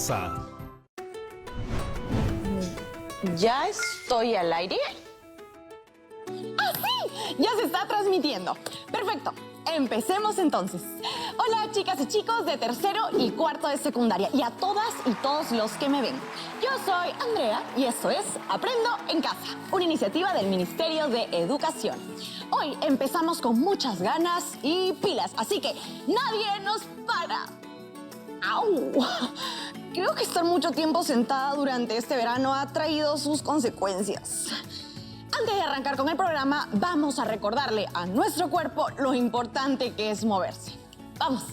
casa. ¿Ya estoy al aire? ¡Ah, sí! Ya se está transmitiendo. Perfecto. Empecemos entonces. Hola, chicas y chicos de tercero y cuarto de secundaria y a todas y todos los que me ven. Yo soy Andrea y esto es Aprendo en Casa, una iniciativa del Ministerio de Educación. Hoy empezamos con muchas ganas y pilas, así que nadie nos para. ¡Au! Creo que estar mucho tiempo sentada durante este verano ha traído sus consecuencias. Antes de arrancar con el programa, vamos a recordarle a nuestro cuerpo lo importante que es moverse. ¡Vamos!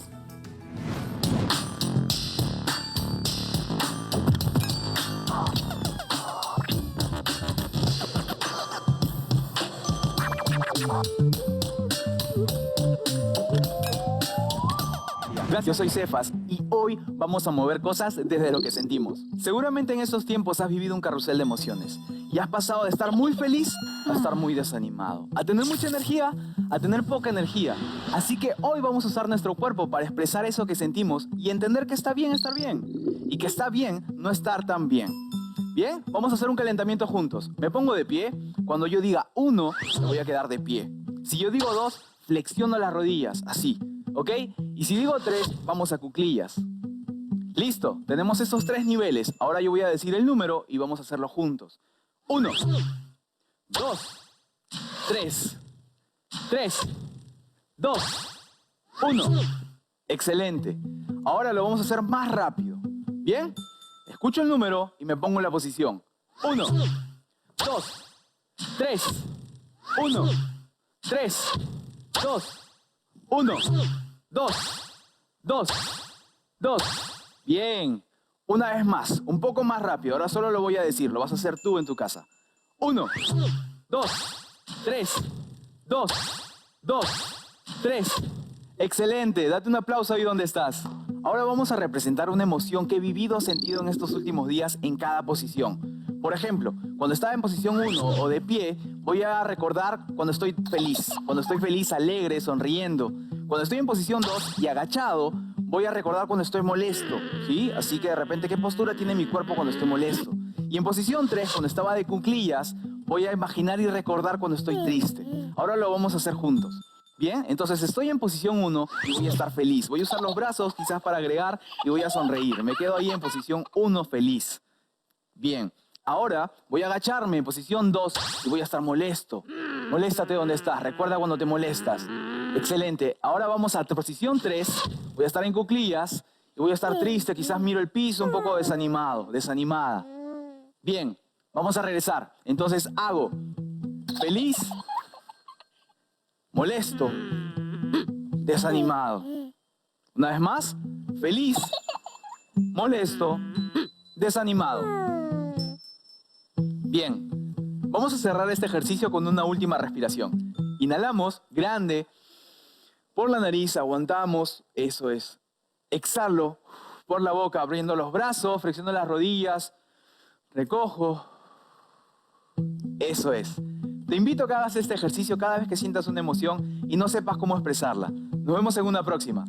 Gracias, yo soy Cefas y hoy vamos a mover cosas desde lo que sentimos. Seguramente en estos tiempos has vivido un carrusel de emociones y has pasado de estar muy feliz a estar muy desanimado, a tener mucha energía a tener poca energía. Así que hoy vamos a usar nuestro cuerpo para expresar eso que sentimos y entender que está bien estar bien y que está bien no estar tan bien. Bien, vamos a hacer un calentamiento juntos. Me pongo de pie. Cuando yo diga 1, me voy a quedar de pie. Si yo digo 2, flexiono las rodillas, así. ¿Ok? Y si digo 3, vamos a cuclillas. Listo, tenemos esos 3 niveles. Ahora yo voy a decir el número y vamos a hacerlo juntos. 1, 2, 3. 3, 2, 1. Excelente. Ahora lo vamos a hacer más rápido. ¿Bien? Escucho el número y me pongo en la posición. 1, 2, 3. 1, 3, 2, 1, 2, 2, 2. Bien. Una vez más, un poco más rápido. Ahora solo lo voy a decir, lo vas a hacer tú en tu casa. 1, 2, 3, 2, 2, 3. Excelente. Date un aplauso ahí donde estás. Ahora vamos a representar una emoción que he vivido o sentido en estos últimos días en cada posición. Por ejemplo, cuando estaba en posición 1 o de pie, voy a recordar cuando estoy feliz, alegre, sonriendo. Cuando estoy en posición 2 y agachado, voy a recordar cuando estoy molesto, ¿sí? Así que de repente, ¿qué postura tiene mi cuerpo cuando estoy molesto? Y en posición 3, cuando estaba de cuclillas, voy a imaginar y recordar cuando estoy triste. Ahora lo vamos a hacer juntos. Bien, entonces estoy en posición 1 y voy a estar feliz. Voy a usar los brazos quizás para agregar y voy a sonreír. Me quedo ahí en posición 1 feliz. Bien, ahora voy a agacharme en posición 2 y voy a estar molesto. Moléstate donde estás, recuerda cuando te molestas. Excelente, ahora vamos a posición 3. Voy a estar en cuclillas y voy a estar triste, quizás miro el piso un poco desanimado, desanimada. Bien, vamos a regresar. Entonces hago feliz, molesto, desanimado. Una vez más, feliz, molesto, desanimado. Bien, vamos a cerrar este ejercicio con una última respiración. Inhalamos, grande, por la nariz, aguantamos, eso es. Exhalo por la boca, abriendo los brazos, flexiono las rodillas, recojo. Eso es. Te invito a que hagas este ejercicio cada vez que sientas una emoción y no sepas cómo expresarla. Nos vemos en una próxima.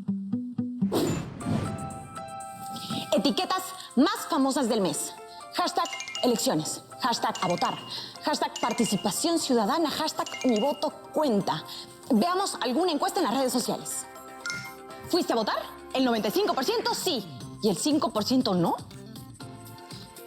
Etiquetas más famosas del mes. Hashtag elecciones. Hashtag a votar. Hashtag participación ciudadana. Hashtag mi voto cuenta. Veamos alguna encuesta en las redes sociales. ¿Fuiste a votar? El 95% sí. ¿Y el 5% no?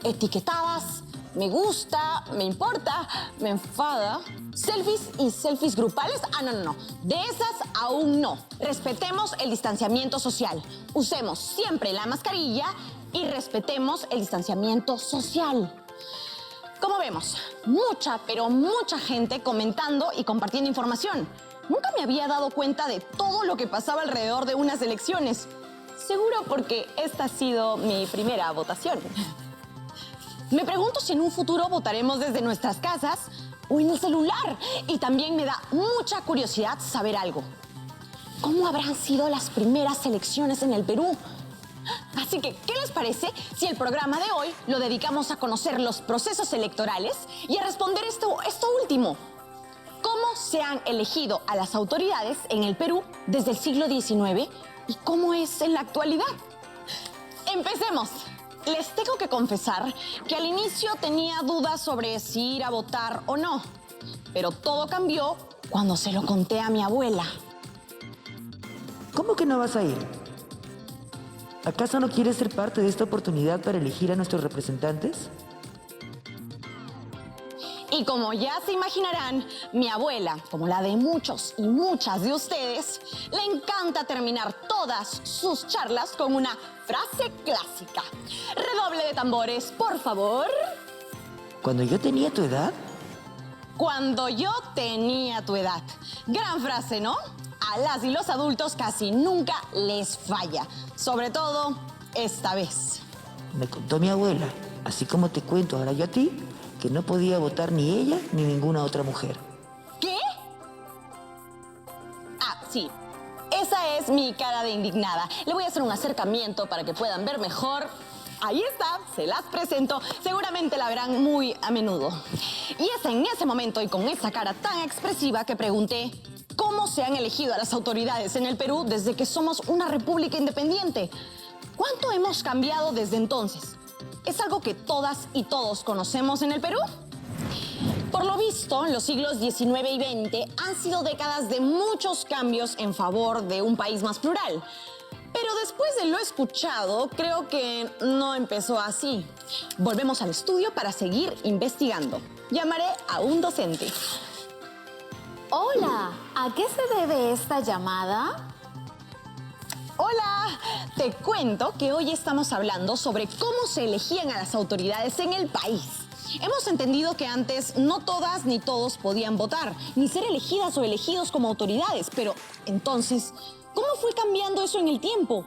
Etiquetadas. Me gusta, me importa, me enfada. ¿Selfies y selfies grupales? Ah, no. De esas aún no. Respetemos el distanciamiento social. Usemos siempre la mascarilla y respetemos el distanciamiento social. Como vemos, pero mucha gente comentando y compartiendo información. Nunca me había dado cuenta de todo lo que pasaba alrededor de unas elecciones. Seguro porque esta ha sido mi primera votación. Me pregunto si en un futuro votaremos desde nuestras casas o en el celular. Y también me da mucha curiosidad saber algo. ¿Cómo habrán sido las primeras elecciones en el Perú? Así que, ¿qué les parece si el programa de hoy lo dedicamos a conocer los procesos electorales y a responder esto último? ¿Cómo se han elegido a las autoridades en el Perú desde el siglo XIX y cómo es en la actualidad? ¡Empecemos! Les tengo que confesar que al inicio tenía dudas sobre si ir a votar o no, pero todo cambió cuando se lo conté a mi abuela. ¿Cómo que no vas a ir? ¿Acaso no quieres ser parte de esta oportunidad para elegir a nuestros representantes? Y como ya se imaginarán, mi abuela, como la de muchos y muchas de ustedes, le encanta terminar todas sus charlas con una frase clásica. Redoble de tambores, por favor. Cuando yo tenía tu edad, Cuando yo tenía tu edad. Gran frase, ¿no? A las y los adultos casi nunca les falla. Sobre todo esta vez. me contó mi abuela, así como te cuento ahora yo a ti, que no podía votar ni ella ni ninguna otra mujer. ¿Qué? Ah, sí. Esa es mi cara de indignada. Le voy a hacer un acercamiento para que puedan ver mejor. Ahí está, se las presento. Seguramente la verán muy a menudo. Y es en ese momento y con esa cara tan expresiva que pregunté cómo se han elegido a las autoridades en el Perú desde que somos una república independiente. ¿Cuánto hemos cambiado desde entonces? ¿Es algo que todas y todos conocemos en el Perú? Por lo visto, los siglos XIX y XX han sido décadas de muchos cambios en favor de un país más plural. Pero después de lo escuchado, creo que no empezó así. Volvemos al estudio para seguir investigando. Llamaré a un docente. Hola, ¿a qué se debe esta llamada? Hola, te cuento que hoy estamos hablando sobre cómo se elegían a las autoridades en el país. Hemos entendido que antes no todas ni todos podían votar, ni ser elegidas o elegidos como autoridades, pero entonces, ¿cómo fue cambiando eso en el tiempo?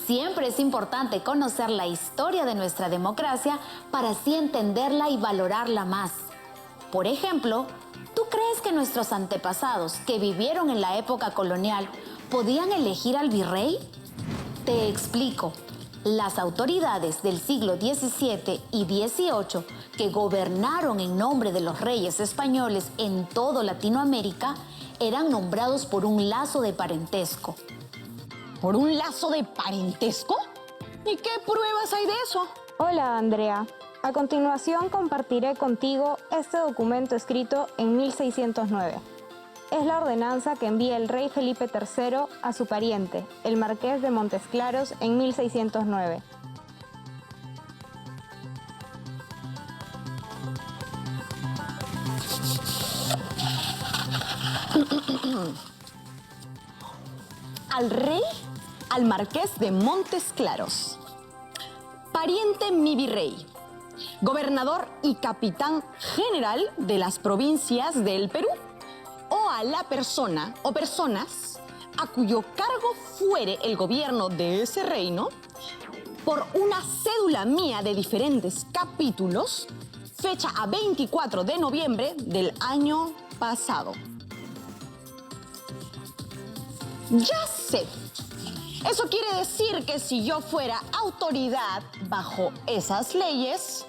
Siempre es importante conocer la historia de nuestra democracia para así entenderla y valorarla más. Por ejemplo, ¿tú crees que nuestros antepasados que vivieron en la época colonial podían elegir al virrey? Te explico. Las autoridades del siglo XVII y XVIII que gobernaron en nombre de los reyes españoles en toda Latinoamérica eran nombrados por un lazo de parentesco. ¿Por un lazo de parentesco? ¿Y qué pruebas hay de eso? Hola, Andrea. A continuación compartiré contigo este documento escrito en 1609. Es la ordenanza que envía el rey Felipe III a su pariente, el marqués de Montes Claros, en 1609. Al rey, al marqués de Montes Claros. Pariente mi virrey, gobernador y capitán general de las provincias del Perú, o a la persona o personas a cuyo cargo fuere el gobierno de ese reino, por una cédula mía de diferentes capítulos, fecha a 24 de noviembre del año pasado. Ya sé. Eso quiere decir que si yo fuera autoridad bajo esas leyes,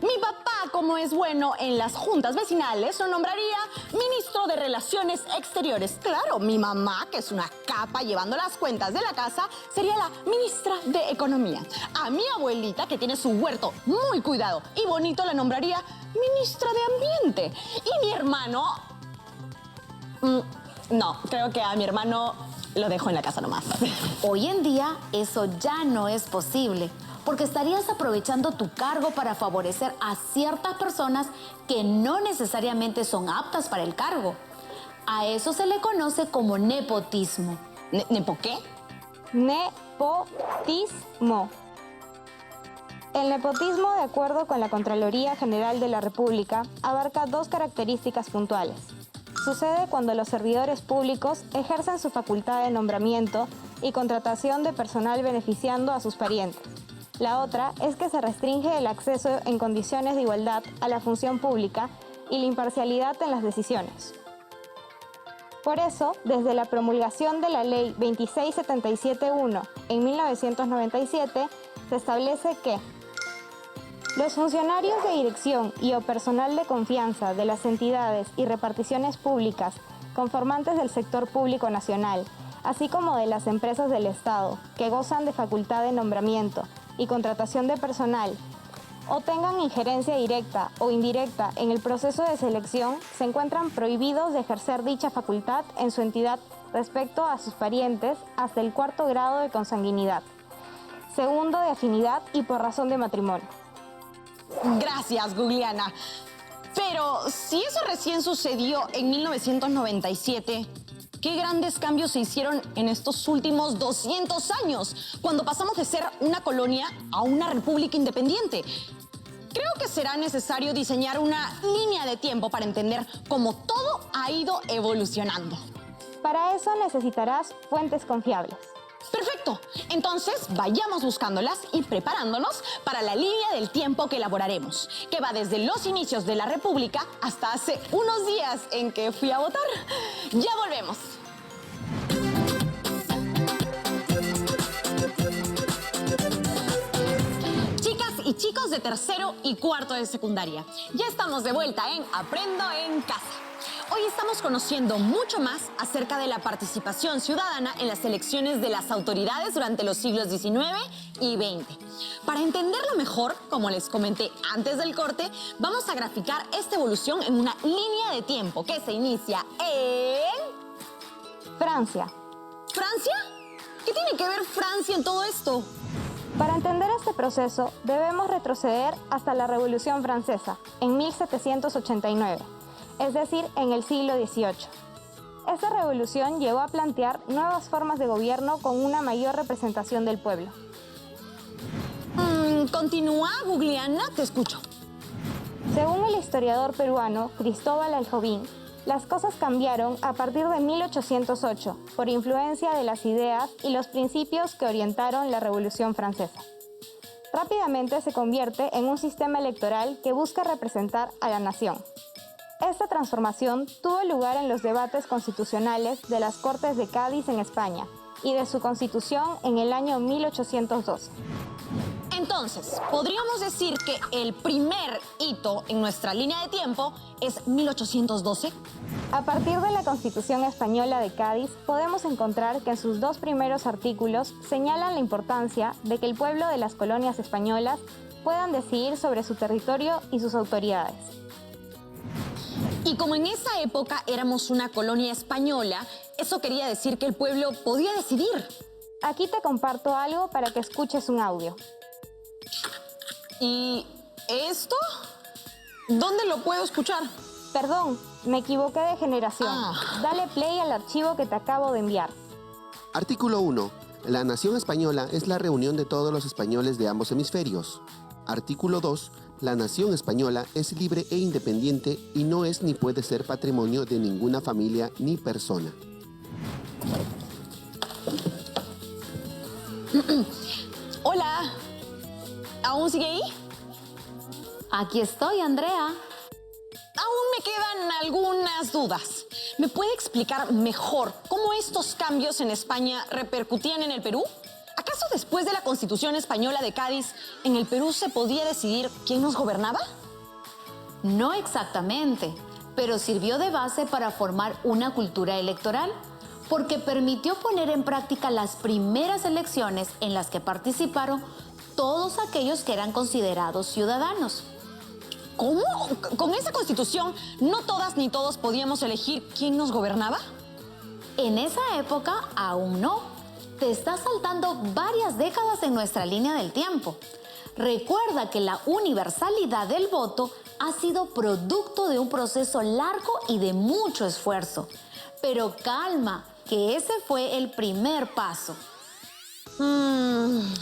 mi papá, como es bueno en las juntas vecinales, lo nombraría ministro de Relaciones Exteriores. Claro, mi mamá, que es una capa llevando las cuentas de la casa, sería la ministra de Economía. A mi abuelita, que tiene su huerto muy cuidado y bonito, la nombraría ministra de Ambiente. Y mi hermano... no, creo que a mi hermano lo dejo en la casa nomás. Hoy en día eso ya no es posible, porque estarías aprovechando tu cargo para favorecer a ciertas personas que no necesariamente son aptas para el cargo. A eso se le conoce como nepotismo. ¿Nepo qué? Nepotismo. El nepotismo, de acuerdo con la Contraloría General de la República, abarca dos características puntuales. Sucede cuando los servidores públicos ejercen su facultad de nombramiento y contratación de personal beneficiando a sus parientes. La otra es que se restringe el acceso en condiciones de igualdad a la función pública y la imparcialidad en las decisiones. Por eso, desde la promulgación de la Ley 267.1 en 1997, se establece que los funcionarios de dirección y o personal de confianza de las entidades y reparticiones públicas conformantes del sector público nacional, así como de las empresas del Estado, que gozan de facultad de nombramiento, y contratación de personal, o tengan injerencia directa o indirecta en el proceso de selección, se encuentran prohibidos de ejercer dicha facultad en su entidad respecto a sus parientes hasta el 4º grado de consanguinidad, 2º de afinidad y por razón de matrimonio. Gracias, Googleana. Pero si eso recién sucedió en 1997, ¿qué grandes cambios se hicieron en estos últimos 200 años, cuando pasamos de ser una colonia a una república independiente? Creo que será necesario diseñar una línea de tiempo para entender cómo todo ha ido evolucionando. Para eso necesitarás fuentes confiables. Perfecto. Entonces, vayamos buscándolas y preparándonos para la línea del tiempo que elaboraremos, que va desde los inicios de la República hasta hace unos días en que fui a votar. Ya volvemos. Chicas y chicos de 3º y 4º de secundaria, ya estamos de vuelta en Aprendo en Casa. Hoy estamos conociendo mucho más acerca de la participación ciudadana en las elecciones de las autoridades durante los siglos XIX y XX. Para entenderlo mejor, como les comenté antes del corte, vamos a graficar esta evolución en una línea de tiempo que se inicia en... Francia. ¿Francia? ¿Qué tiene que ver Francia en todo esto? Para entender este proceso, debemos retroceder hasta la Revolución Francesa, en 1789. Es decir, en el siglo XVIII. Esta revolución llevó a plantear nuevas formas de gobierno con una mayor representación del pueblo. Continúa, Googleana, te escucho. Según el historiador peruano Cristóbal Aljobín, las cosas cambiaron a partir de 1808 por influencia de las ideas y los principios que orientaron la Revolución Francesa. Rápidamente se convierte en un sistema electoral que busca representar a la nación. Esta transformación tuvo lugar en los debates constitucionales de las Cortes de Cádiz en España y de su constitución en el año 1812. Entonces, podríamos decir que el primer hito en nuestra línea de tiempo es 1812. A partir de la Constitución Española de Cádiz, podemos encontrar que en sus 2 primeros artículos señalan la importancia de que el pueblo de las colonias españolas puedan decidir sobre su territorio y sus autoridades. Y como en esa época éramos una colonia española, eso quería decir que el pueblo podía decidir. Aquí te comparto algo para que escuches un audio. ¿Y esto? ¿Dónde lo puedo escuchar? Perdón, me equivoqué de generación. Ah. Dale play al archivo que te acabo de enviar. Artículo 1. La nación española es la reunión de todos los españoles de ambos hemisferios. Artículo 2. La nación española es libre e independiente y no es ni puede ser patrimonio de ninguna familia ni persona. Hola. ¿Aún sigue ahí? Aquí estoy, Andrea. Aún me quedan algunas dudas. ¿Me puede explicar mejor cómo estos cambios en España repercutían en el Perú? ¿Acaso después de la Constitución Española de Cádiz, en el Perú se podía decidir quién nos gobernaba? No exactamente, pero sirvió de base para formar una cultura electoral, porque permitió poner en práctica las primeras elecciones en las que participaron todos aquellos que eran considerados ciudadanos. ¿Cómo? ¿Con esa Constitución no todas ni todos podíamos elegir quién nos gobernaba? En esa época aún no. Te estás saltando varias décadas en nuestra línea del tiempo. Recuerda que la universalidad del voto ha sido producto de un proceso largo y de mucho esfuerzo. Pero calma, que ese fue el primer paso.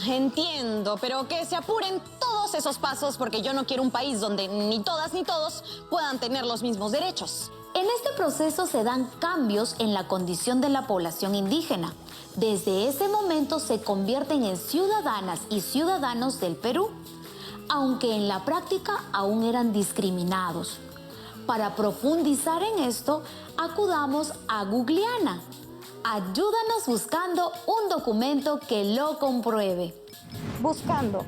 Entiendo, pero que se apuren todos esos pasos porque yo no quiero un país donde ni todas ni todos puedan tener los mismos derechos. En este proceso se dan cambios en la condición de la población indígena. Desde ese momento se convierten en ciudadanas y ciudadanos del Perú, aunque en la práctica aún eran discriminados. Para profundizar en esto, acudamos a Googleana. Ayúdanos buscando un documento que lo compruebe. Buscando.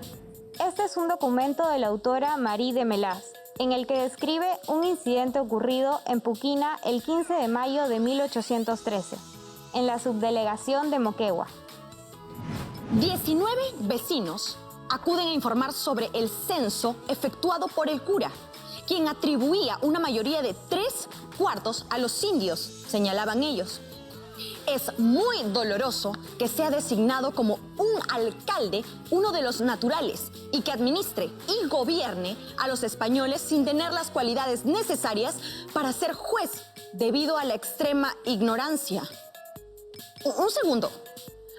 Este es un documento de la autora Marie de Melas, en el que describe un incidente ocurrido en Puquina el 15 de mayo de 1813, en la subdelegación de Moquegua. 19 vecinos acuden a informar sobre el censo efectuado por el cura, quien atribuía una mayoría de 3/4 a los indios, señalaban ellos. Es muy doloroso que sea designado como un alcalde uno de los naturales y que administre y gobierne a los españoles sin tener las cualidades necesarias para ser juez debido a la extrema ignorancia. Un segundo,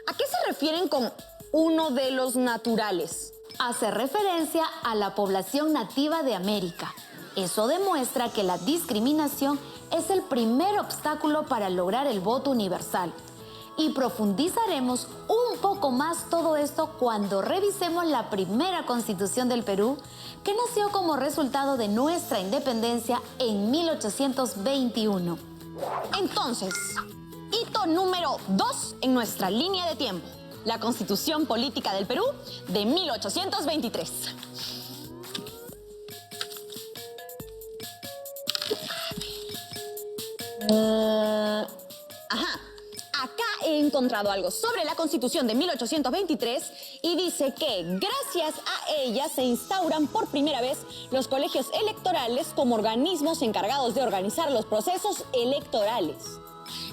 ¿a qué se refieren con uno de los naturales? Hace referencia a la población nativa de América. Eso demuestra que la discriminación es el primer obstáculo para lograr el voto universal. Y profundizaremos un poco más todo esto cuando revisemos la primera Constitución del Perú, que nació como resultado de nuestra independencia en 1821. Entonces, hito número 2 en nuestra línea de tiempo: la Constitución Política del Perú de 1823. Acá he encontrado algo sobre la Constitución de 1823 y dice que gracias a ella se instauran por primera vez los colegios electorales como organismos encargados de organizar los procesos electorales.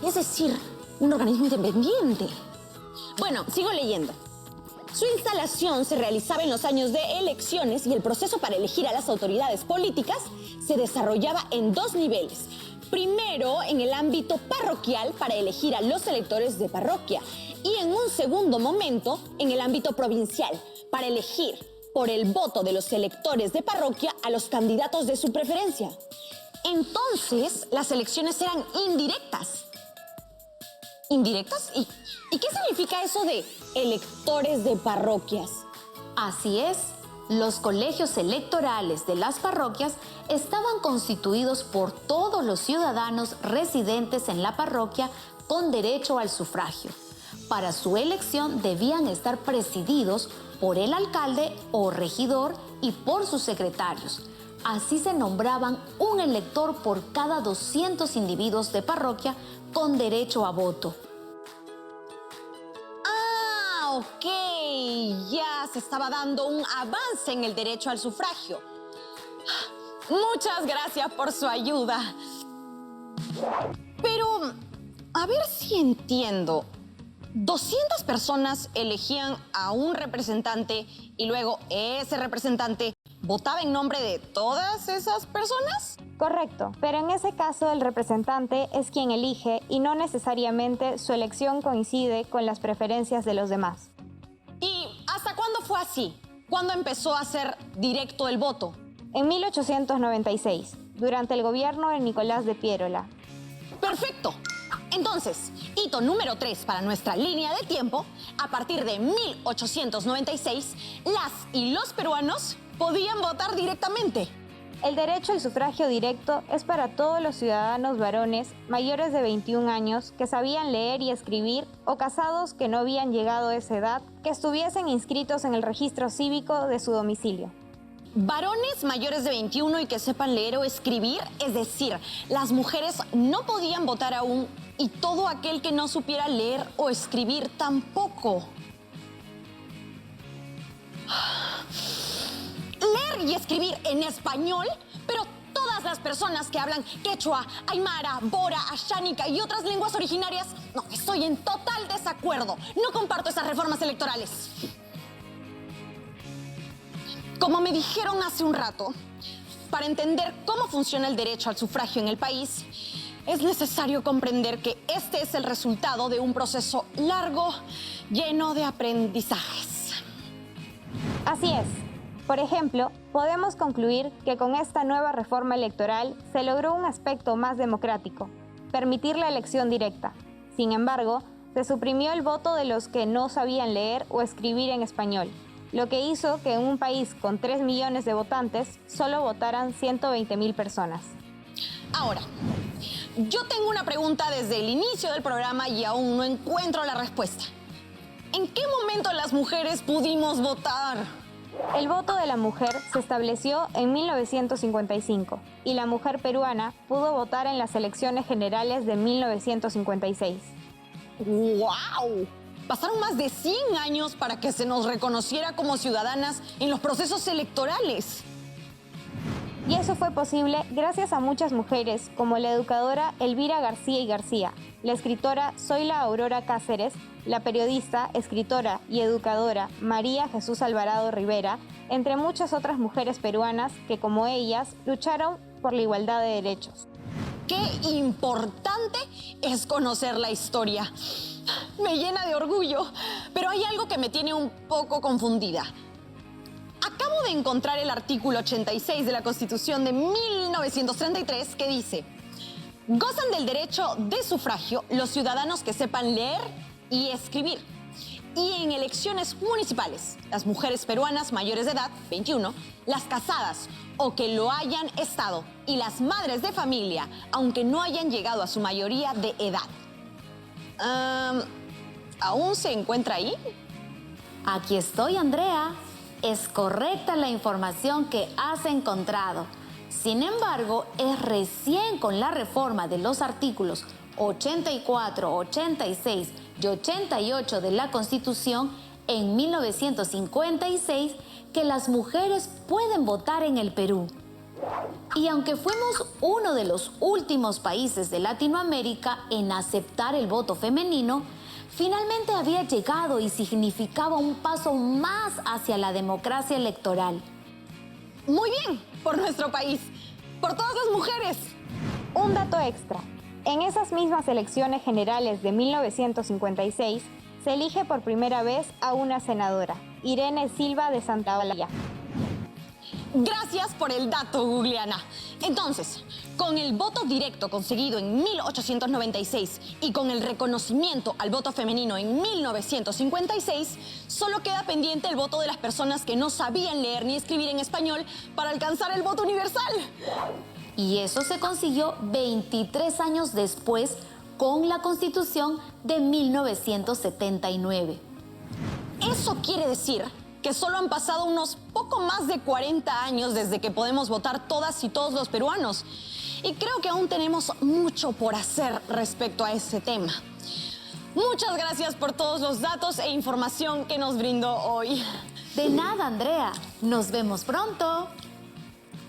Es decir, un organismo independiente. Bueno, sigo leyendo. Su instalación se realizaba en los años de elecciones y el proceso para elegir a las autoridades políticas se desarrollaba en 2 niveles. Primero, en el ámbito parroquial para elegir a los electores de parroquia y en un segundo momento, en el ámbito provincial para elegir por el voto de los electores de parroquia a los candidatos de su preferencia. Entonces, las elecciones eran indirectas. ¿Indirectas? ¿Y qué significa eso de electores de parroquias? Así es, los colegios electorales de las parroquias estaban constituidos por todos los ciudadanos residentes en la parroquia con derecho al sufragio. Para su elección debían estar presididos por el alcalde o regidor y por sus secretarios. Así se nombraban un elector por cada 200 individuos de parroquia con derecho a voto. Ok, ya se estaba dando un avance en el derecho al sufragio. Muchas gracias por su ayuda. Pero, a ver si entiendo. 200 personas elegían a un representante y luego ese representante votaba en nombre de todas esas personas. Correcto, pero en ese caso el representante es quien elige y no necesariamente su elección coincide con las preferencias de los demás. ¿Y hasta cuándo fue así? ¿Cuándo empezó a ser directo el voto? En 1896, durante el gobierno de Nicolás de Piérola. ¡Perfecto! Entonces, hito número 3 para nuestra línea de tiempo: a partir de 1896, las y los peruanos podían votar directamente. El derecho al sufragio directo es para todos los ciudadanos varones mayores de 21 años que sabían leer y escribir o casados que no habían llegado a esa edad, que estuviesen inscritos en el registro cívico de su domicilio. Varones mayores de 21 y que sepan leer o escribir, es decir, las mujeres no podían votar aún y todo aquel que no supiera leer o escribir tampoco. Leer y escribir en español, pero todas las personas que hablan quechua, aymara, bora, ashánica y otras lenguas originarias, no, estoy en total desacuerdo. No comparto esas reformas electorales. Como me dijeron hace un rato, para entender cómo funciona el derecho al sufragio en el país, es necesario comprender que este es el resultado de un proceso largo, lleno de aprendizajes. Así es. Por ejemplo, podemos concluir que con esta nueva reforma electoral se logró un aspecto más democrático: permitir la elección directa. Sin embargo, se suprimió el voto de los que no sabían leer o escribir en español, lo que hizo que en un país con 3 millones de votantes solo votaran 120,000 personas. Ahora, yo tengo una pregunta desde el inicio del programa y aún no encuentro la respuesta. ¿En qué momento las mujeres pudimos votar? El voto de la mujer se estableció en 1955 y la mujer peruana pudo votar en las elecciones generales de 1956. ¡Wow! Pasaron más de 100 años para que se nos reconociera como ciudadanas en los procesos electorales. Y eso fue posible gracias a muchas mujeres, como la educadora Elvira García y García, la escritora Zoila Aurora Cáceres, la periodista, escritora y educadora María Jesús Alvarado Rivera, entre muchas otras mujeres peruanas que, como ellas, lucharon por la igualdad de derechos. ¡Qué importante es conocer la historia! Me llena de orgullo, pero hay algo que me tiene un poco confundida. Acabo de encontrar el artículo 86 de la Constitución de 1933 que dice: gozan del derecho de sufragio los ciudadanos que sepan leer y escribir. Y en elecciones municipales, las mujeres peruanas mayores de edad, 21, las casadas o que lo hayan estado, y las madres de familia, aunque no hayan llegado a su mayoría de edad. ¿Aún se encuentra ahí? Aquí estoy, Andrea. Es correcta la información que has encontrado. Sin embargo, es recién con la reforma de los artículos 84, 86 y 88 de la Constitución en 1956 que las mujeres pueden votar en el Perú. Y aunque fuimos uno de los últimos países de Latinoamérica en aceptar el voto femenino, finalmente había llegado y significaba un paso más hacia la democracia electoral. Muy bien, por nuestro país, por todas las mujeres. Un dato extra. En esas mismas elecciones generales de 1956, se elige por primera vez a una senadora, Irene Silva de Santaolalla. Gracias por el dato, googleana. Entonces, con el voto directo conseguido en 1896 y con el reconocimiento al voto femenino en 1956, solo queda pendiente el voto de las personas que no sabían leer ni escribir en español para alcanzar el voto universal. Y eso se consiguió 23 años después con la Constitución de 1979. Eso quiere decir que solo han pasado unos poco más de 40 años desde que podemos votar todas y todos los peruanos. Y creo que aún tenemos mucho por hacer respecto a ese tema. Muchas gracias por todos los datos e información que nos brindó hoy. De nada, Andrea. Nos vemos pronto.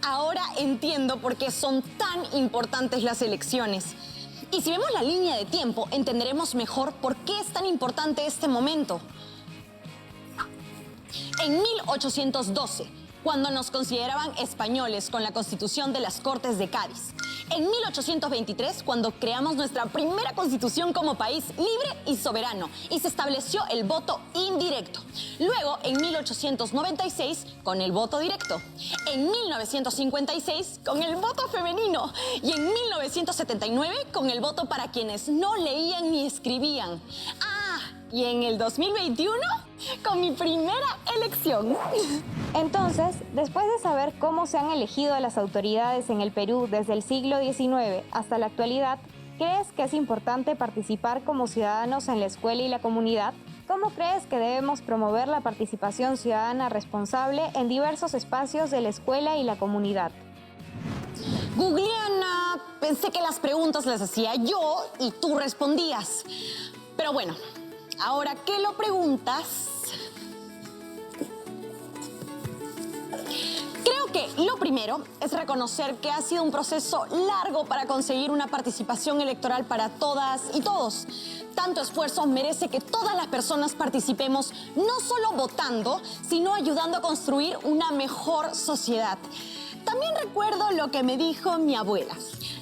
Ahora entiendo por qué son tan importantes las elecciones. Y si vemos la línea de tiempo, entenderemos mejor por qué es tan importante este momento. En 1812, cuando nos consideraban españoles con la Constitución de las Cortes de Cádiz. En 1823, cuando creamos nuestra primera constitución como país libre y soberano y se estableció el voto indirecto. Luego, en 1896, con el voto directo. En 1956, con el voto femenino. Y en 1979, con el voto para quienes no leían ni escribían. Y en el 2021, con mi primera elección. Entonces, después de saber cómo se han elegido a las autoridades en el Perú desde el siglo XIX hasta la actualidad, ¿crees que es importante participar como ciudadanos en la escuela y la comunidad? ¿Cómo crees que debemos promover la participación ciudadana responsable en diversos espacios de la escuela y la comunidad? Googleana, pensé que las preguntas las hacía yo y tú respondías. Pero bueno, ahora que lo preguntas, creo que lo primero es reconocer que ha sido un proceso largo para conseguir una participación electoral para todas y todos. Tanto esfuerzo merece que todas las personas participemos, no solo votando, sino ayudando a construir una mejor sociedad. También recuerdo lo que me dijo mi abuela,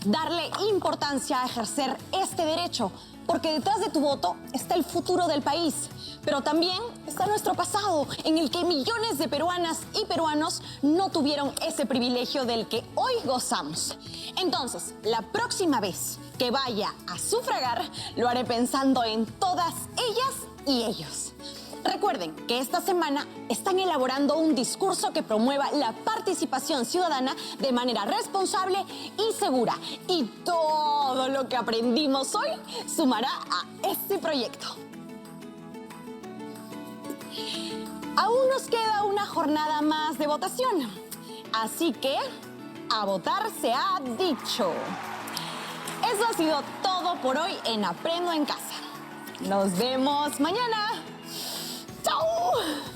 darle importancia a ejercer este derecho, porque detrás de tu voto está el futuro del país, pero también está nuestro pasado, en el que millones de peruanas y peruanos no tuvieron ese privilegio del que hoy gozamos. Entonces, la próxima vez que vaya a sufragar, lo haré pensando en todas ellas y ellos. Recuerden que esta semana están elaborando un discurso que promueva la participación ciudadana de manera responsable y segura. Y todo lo que aprendimos hoy sumará a este proyecto. Aún nos queda una jornada más de votación. Así que, a votar se ha dicho. Eso ha sido todo por hoy en Aprendo en Casa. Nos vemos mañana. ¡Chao!